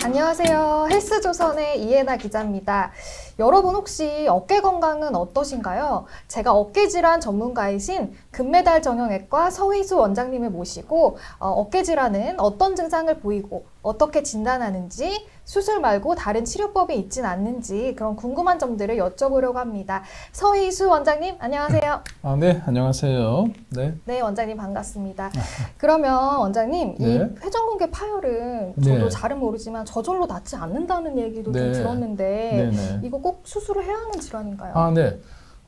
안녕하세요. 헬스조선의 이혜나 기자입니다. 여러분 혹시 어깨 건강은 어떠신가요? 제가 어깨 질환 전문가이신 금메달 정형외과 서희수 원장님을 모시고 어깨 질환은 어떤 증상을 보이고 어떻게 진단하는지, 수술 말고 다른 치료법이 있진 않는지 그런 궁금한 점들을 여쭤보려고 합니다. 서희수 원장님 안녕하세요. 네, 안녕하세요. 네. 네, 원장님 반갑습니다. 그러면 원장님, 네. 이 회전근개 파열은 저도 네. 잘은 모르지만 저절로 낫지 않는다는 얘기도 좀 네. 들었는데 네네. 이거 꼭 수술을 해야 하는 질환인가요? 네.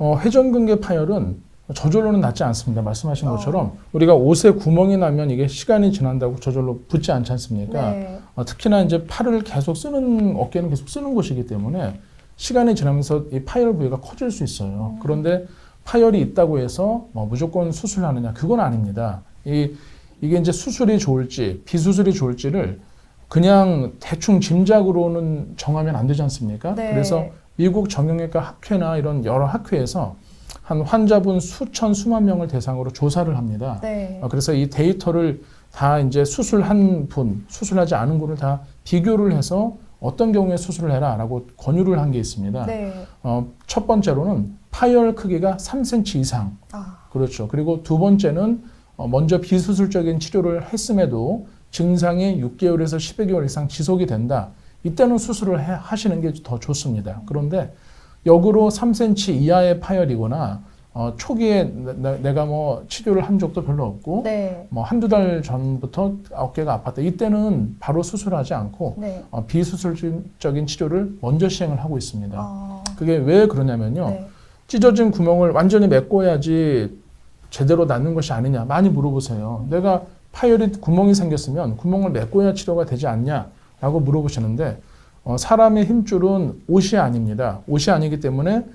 회전근개 파열은 저절로는 낫지 않습니다. 말씀하신 것처럼 우리가 옷에 구멍이 나면 이게 시간이 지난다고 저절로 붙지 않지 않습니까? 네. 특히나 이제 팔을 계속 쓰는, 어깨는 계속 쓰는 곳이기 때문에 시간이 지나면서 이 파열 부위가 커질 수 있어요. 그런데 파열이 있다고 해서 무조건 수술하느냐, 그건 아닙니다. 이게 이제 수술이 좋을지 비수술이 좋을지를 그냥 대충 짐작으로는 정하면 안 되지 않습니까? 네. 그래서 미국 정형외과 학회나 이런 여러 학회에서 한 환자분 수천, 수만 명을 대상으로 조사를 합니다. 네. 그래서 이 데이터를 다 이제 수술한 분, 수술하지 않은 분을 다 비교를 해서 어떤 경우에 수술을 해라라고 권유를 한 게 있습니다. 네. 첫 번째로는 파열 크기가 3cm 이상. 그렇죠. 그리고 두 번째는 먼저 비수술적인 치료를 했음에도 증상이 6개월에서 10여 개월 이상 지속이 된다. 이때는 수술을 하시는 게 더 좋습니다. 그런데 역으로 3cm 이하의 파열이거나 초기에 내가 치료를 한 적도 별로 없고 네. 한두 달 전부터 어깨가 아팠다. 이때는 바로 수술하지 않고 네. 비수술적인 치료를 먼저 시행을 하고 있습니다. 그게 왜 그러냐면요. 네. 찢어진 구멍을 완전히 메꿔야지 제대로 낫는 것이 아니냐 많이 물어보세요. 내가 파열이 구멍이 생겼으면 구멍을 메꿔야 치료가 되지 않냐라고 물어보시는데 사람의 힘줄은 옷이 아닙니다. 옷이 아니기 때문에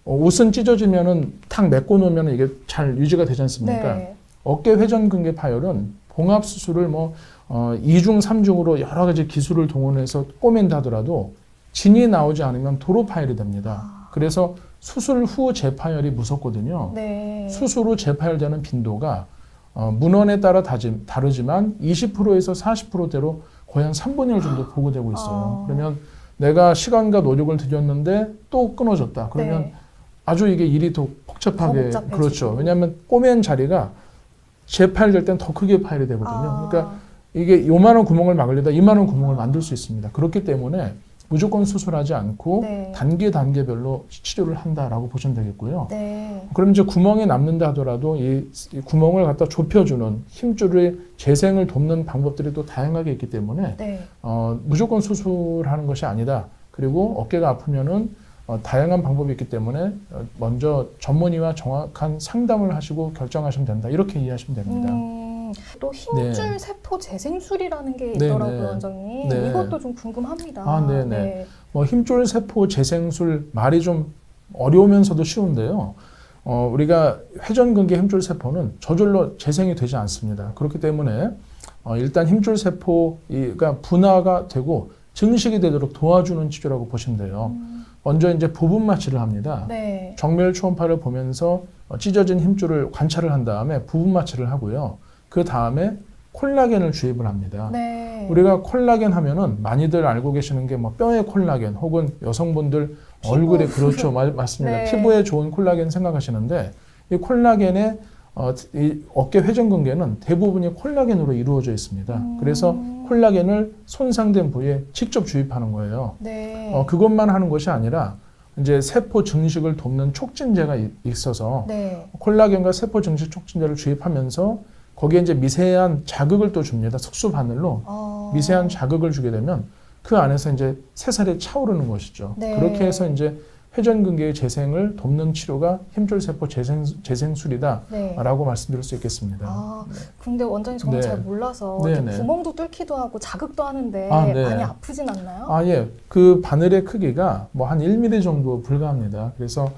옷은 찢어지면은 탁 메꿔 놓으면 이게 잘 유지가 되지 않습니까? 네. 어깨 회전근개 파열은 봉합 수술을 2중, 3중으로 여러 가지 기술을 동원해서 꼬맨다 하더라도 진이 나오지 않으면 도로 파열이 됩니다. 그래서 수술 후 재파열이 무섭거든요. 네. 수술 후 재파열되는 빈도가 문헌에 따라 다르지만 20%에서 40%대로 거의 한 3분의 1 정도 보고되고 있어요. 그러면 내가 시간과 노력을 들였는데 또 끊어졌다. 그러면 네. 아주 이게 일이 더 복잡하게, 더 복잡해지고. 그렇죠. 왜냐하면 꼬맨 자리가 재파열될 땐 더 크게 파열이 되거든요. 그러니까 이게 요만한 구멍을 막으려다 이만한 구멍을 만들 수 있습니다. 그렇기 때문에 무조건 수술하지 않고 네. 단계별로 치료를 한다라고 보시면 되겠고요. 네. 그럼 이제 구멍이 남는다 하더라도 이 구멍을 갖다 좁혀주는 힘줄의 재생을 돕는 방법들이 또 다양하게 있기 때문에 네. 무조건 수술하는 것이 아니다. 그리고 어깨가 아프면은 다양한 방법이 있기 때문에 먼저 전문의와 정확한 상담을 하시고 결정하시면 된다. 이렇게 이해하시면 됩니다. 또 힘줄 네. 세포 재생술이라는 게 네, 있더라고요, 네. 원장님. 네. 이것도 좀 궁금합니다. 네네. 네. 힘줄 세포 재생술 말이 좀 어려우면서도 쉬운데요. 우리가 회전근개 힘줄 세포는 저절로 재생이 되지 않습니다. 그렇기 때문에 일단 힘줄 세포가 분화가 되고 증식이 되도록 도와주는 치료라고 보시면 돼요. 먼저 이제 부분 마취를 합니다. 네. 정밀 초음파를 보면서 찢어진 힘줄을 관찰을 한 다음에 부분 마취를 하고요. 그 다음에 콜라겐을 주입을 합니다. 네. 우리가 콜라겐 하면은 많이들 알고 계시는 게 뼈의 콜라겐 혹은 여성분들 얼굴에 그렇죠. 맞습니다. 네. 피부에 좋은 콜라겐 생각하시는데 이 콜라겐의 이 어깨 회전근개는 대부분이 콜라겐으로 이루어져 있습니다. 그래서 콜라겐을 손상된 부위에 직접 주입하는 거예요. 네. 그것만 하는 것이 아니라 이제 세포 증식을 돕는 촉진제가 있어서 네. 콜라겐과 세포 증식 촉진제를 주입하면서 거기에 이제 미세한 자극을 또 줍니다. 특수 바늘로 미세한 자극을 주게 되면 그 안에서 이제 새살이 차오르는 것이죠. 네. 그렇게 해서 이제 회전근개의 재생을 돕는 치료가 힘줄세포 재생술이다라고 네. 말씀드릴 수 있겠습니다. 근데 원장님 저는 네. 잘 몰라서 네, 이렇게 네. 구멍도 뚫기도 하고 자극도 하는데 네. 많이 아프진 않나요? 예. 그 바늘의 크기가 한 1mm 정도 불과합니다. 그래서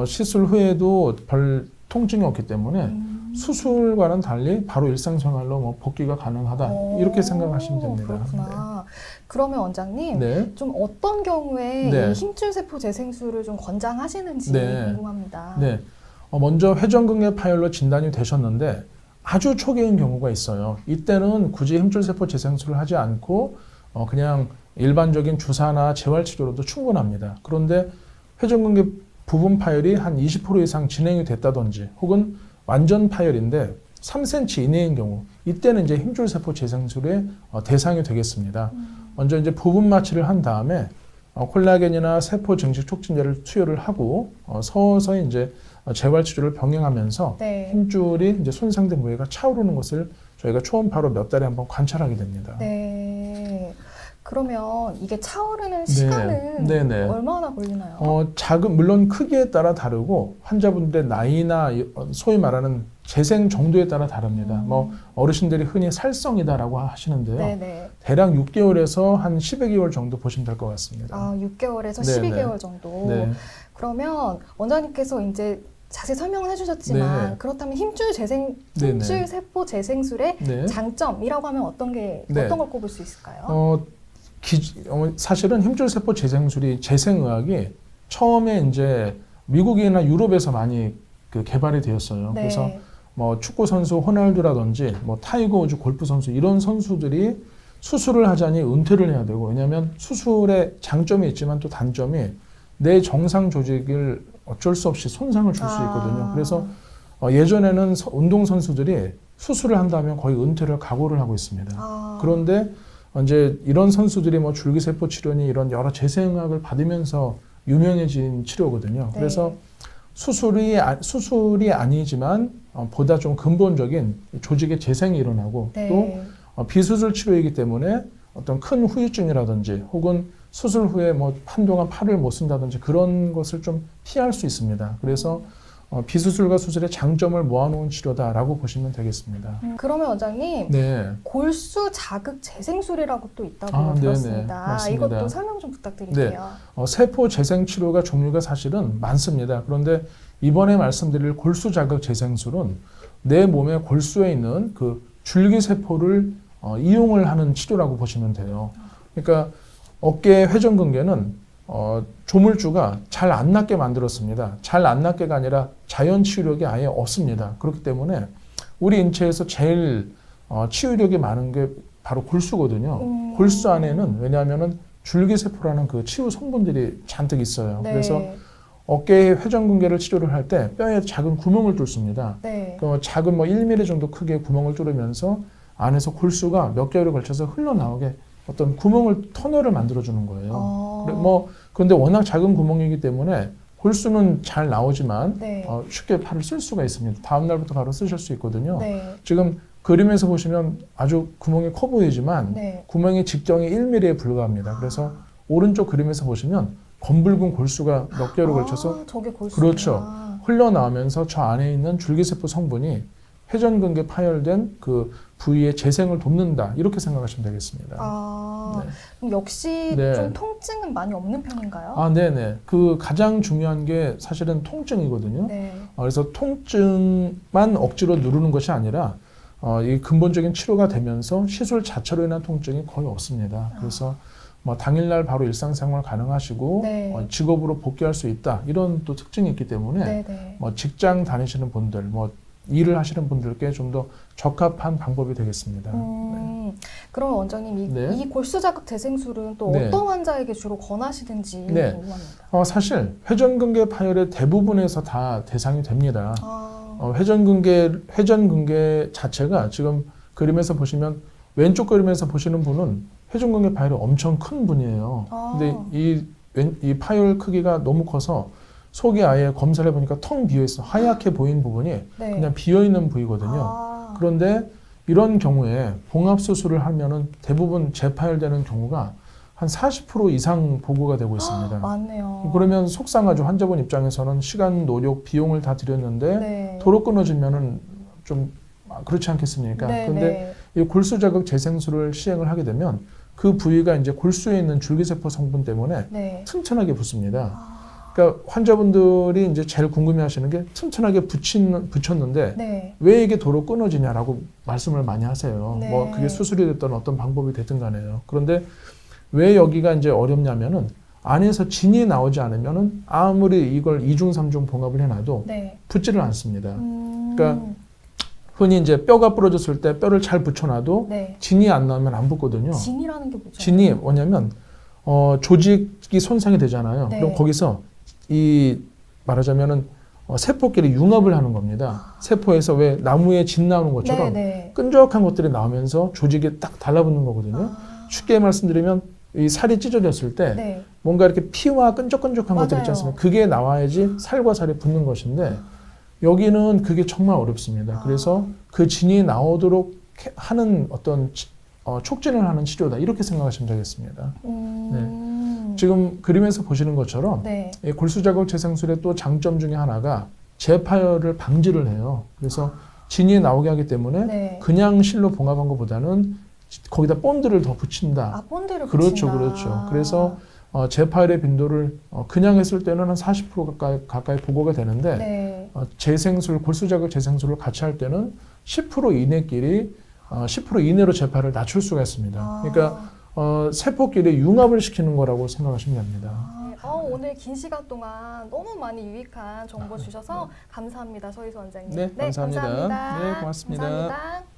시술 후에도 별 통증이 없기 때문에 수술과는 달리 바로 일상생활로 복귀가 가능하다. 이렇게 생각하시면 됩니다. 그렇구나. 그러면 원장님, 네. 좀 어떤 경우에 네. 이 힘줄세포 재생술을 좀 권장하시는지 네. 궁금합니다. 네. 먼저 회전근개 파열로 진단이 되셨는데 아주 초기인 경우가 있어요. 이때는 굳이 힘줄세포 재생술을 하지 않고 그냥 일반적인 주사나 재활 치료로도 충분합니다. 그런데 회전근개 부분 파열이 한 20% 이상 진행이 됐다든지 혹은 완전 파열인데 3cm 이내인 경우 이때는 이제 힘줄세포 재생술의 대상이 되겠습니다. 먼저 이제 부분 마취를 한 다음에 콜라겐이나 세포 증식 촉진제를 투여를 하고 서서히 이제 재활 치료를 병행하면서 네. 힘줄이 이제 손상된 부위가 차오르는 것을 저희가 초음파로 몇 달에 한번 관찰하게 됩니다. 네. 그러면 이게 차오르는 시간은 네네. 얼마나 걸리나요? 물론 크기에 따라 다르고 환자분들의 나이나 소위 말하는 재생 정도에 따라 다릅니다. 뭐 어르신들이 흔히 살성이다라고 하시는데요. 네네. 대략 6개월에서 한 12개월 정도 보시면 될 것 같습니다. 6개월에서 네네. 12개월 정도. 네. 그러면 원장님께서 이제 자세히 설명을 해주셨지만 네. 그렇다면 힘줄 네네. 세포 재생술의 네. 장점이라고 하면 어떤 네. 걸 꼽을 수 있을까요? 사실은 힘줄세포 재생술이 재생의학이 처음에 이제 미국이나 유럽에서 많이 개발이 되었어요. 네. 그래서 뭐 축구 선수 호날두라든지 뭐 타이거 우즈 골프 선수 이런 선수들이 수술을 하자니 은퇴를 해야 되고, 왜냐하면 수술에 장점이 있지만 또 단점이 내 정상 조직을 어쩔 수 없이 손상을 줄 수 있거든요. 그래서 예전에는 운동 선수들이 수술을 한다면 거의 은퇴를 각오를 하고 있습니다. 그런데 이제 이런 선수들이 뭐 줄기세포 치료니 이런 여러 재생의학을 받으면서 유명해진 치료거든요. 네. 그래서 수술이 아니지만 보다 좀 근본적인 조직의 재생이 일어나고 네. 또 비수술 치료이기 때문에 어떤 큰 후유증이라든지 혹은 수술 후에 뭐 한동안 팔을 못 쓴다든지 그런 것을 좀 피할 수 있습니다. 그래서 비수술과 수술의 장점을 모아놓은 치료다라고 보시면 되겠습니다. 그러면 원장님, 네. 골수 자극 재생술이라고 또 있다고 네네. 들었습니다. 맞습니다. 이것도 설명 좀 부탁드릴게요. 세포 재생 치료가 종류가 사실은 많습니다. 그런데 이번에 말씀드릴 골수 자극 재생술은 내 몸의 골수에 있는 그 줄기세포를 이용을 하는 치료라고 보시면 돼요. 그러니까 어깨 회전근개는 조물주가 잘 안 낫게 만들었습니다. 잘 안 낫게가 아니라 자연 치유력이 아예 없습니다. 그렇기 때문에 우리 인체에서 제일 치유력이 많은 게 바로 골수거든요. 골수 안에는 왜냐하면은 줄기세포라는 그 치유 성분들이 잔뜩 있어요. 네. 그래서 어깨의 회전근개를 치료를 할 때 뼈에 작은 구멍을 뚫습니다. 네. 그 작은 뭐 1mm 정도 크기의 구멍을 뚫으면서 안에서 골수가 몇 개월에 걸쳐서 흘러나오게 어떤 터널을 만들어주는 거예요. 그런데 워낙 작은 구멍이기 때문에 골수는 잘 나오지만 네. 쉽게 팔을 쓸 수가 있습니다. 다음 날부터 바로 쓰실 수 있거든요. 네. 지금 그림에서 보시면 아주 구멍이 커 보이지만 네. 구멍의 직경이 1mm에 불과합니다. 그래서 오른쪽 그림에서 보시면 검붉은 골수가 몇 개월에 걸쳐서 저게 골수구나. 그렇죠. 흘러나오면서 저 안에 있는 줄기세포 성분이 회전근개 파열된 그 부위의 재생을 돕는다. 이렇게 생각하시면 되겠습니다. 그럼 역시 네. 좀 통증은 많이 없는 편인가요? 네네. 그 가장 중요한 게 사실은 통증이거든요. 네. 그래서 통증만 억지로 누르는 것이 아니라 이 근본적인 치료가 되면서 시술 자체로 인한 통증이 거의 없습니다. 그래서 뭐 당일날 바로 일상생활 가능하시고 네. 직업으로 복귀할 수 있다. 이런 또 특징이 있기 때문에 네. 뭐 직장 다니시는 분들, 뭐 일을 하시는 분들께 좀 더 적합한 방법이 되겠습니다. 그럼 원장님 이 골수 자극 재생술은 또 네. 어떤 환자에게 주로 권하시는지 네. 궁금합니다. 사실 회전근개 파열의 대부분에서 다 대상이 됩니다. 회전근개 자체가 지금 그림에서 보시면 왼쪽 그림에서 보시는 분은 회전근개 파열이 엄청 큰 분이에요. 근데 이 파열 크기가 너무 커서 속이 아예 검사를 해보니까 텅 비어있어. 하얗게 보이는 부분이 네. 그냥 비어있는 부위거든요. 그런데 이런 경우에 봉합수술을 하면은 대부분 재파열되는 경우가 한 40% 이상 보고가 되고 있습니다. 맞네요. 그러면 속상하죠. 환자분 입장에서는 시간, 노력, 비용을 다 들였는데 네. 도로 끊어지면은 좀 그렇지 않겠습니까? 그런데 이 골수 자극 재생술을 시행을 하게 되면 그 부위가 이제 골수에 있는 줄기세포 성분 때문에 튼튼하게 붙습니다. 그러니까 환자분들이 이제 제일 궁금해하시는 게 튼튼하게 붙였는데 왜 이게 도로 끊어지냐라고 말씀을 많이 하세요. 뭐 그게 수술이 됐든 어떤 방법이 됐든 간에요. 그런데 왜 여기가 이제 어렵냐면은 안에서 진이 나오지 않으면은 아무리 이걸 2중, 3중 봉합을 해놔도 붙지를 않습니다. 그러니까 흔히 이제 뼈가 부러졌을 때 뼈를 잘 붙여놔도 진이 안 나오면 안 붙거든요. 진이라는 게 뭐죠? 진이 뭐냐면 조직이 손상이 되잖아요. 네. 그럼 거기서 이 말하자면은 세포끼리 융합을 하는 겁니다. 세포에서 왜 나무에 진 나오는 것처럼 네. 끈적한 것들이 나오면서 조직에 딱 달라붙는 거거든요. 쉽게 말씀드리면 이 살이 찢어졌을 때 네. 뭔가 이렇게 피와 끈적끈적한 것들 있지 맞아요. 않습니까? 그게 나와야지 살과 살이 붙는 것인데 여기는 그게 정말 어렵습니다. 그래서 그 진이 나오도록 하는 어떤 촉진을 하는 치료다 이렇게 생각하시면 되겠습니다. 지금 그림에서 보시는 것처럼 네. 이 골수자극 재생술의 또 장점 중에 하나가 재파열을 방지를 해요. 그래서 진이 나오게 하기 때문에 네. 그냥 실로 봉합한 것보다는 거기다 본드를 더 붙인다. 본드를 그렇죠, 붙인다. 그렇죠. 그래서 재파열의 빈도를 그냥 했을 때는 한 40% 가까이 보고가 되는데 네. 재생술, 골수자극 재생술을 같이 할 때는 10% 이내끼리 10% 이내로 재파를 낮출 수가 있습니다. 그러니까 세포끼리 융합을 시키는 거라고 생각하시면 됩니다. 오늘 긴 시간 동안 너무 많이 유익한 정보 주셔서 감사합니다. 서희수 원장님. 네, 감사합니다. 감사합니다. 네, 고맙습니다. 감사합니다.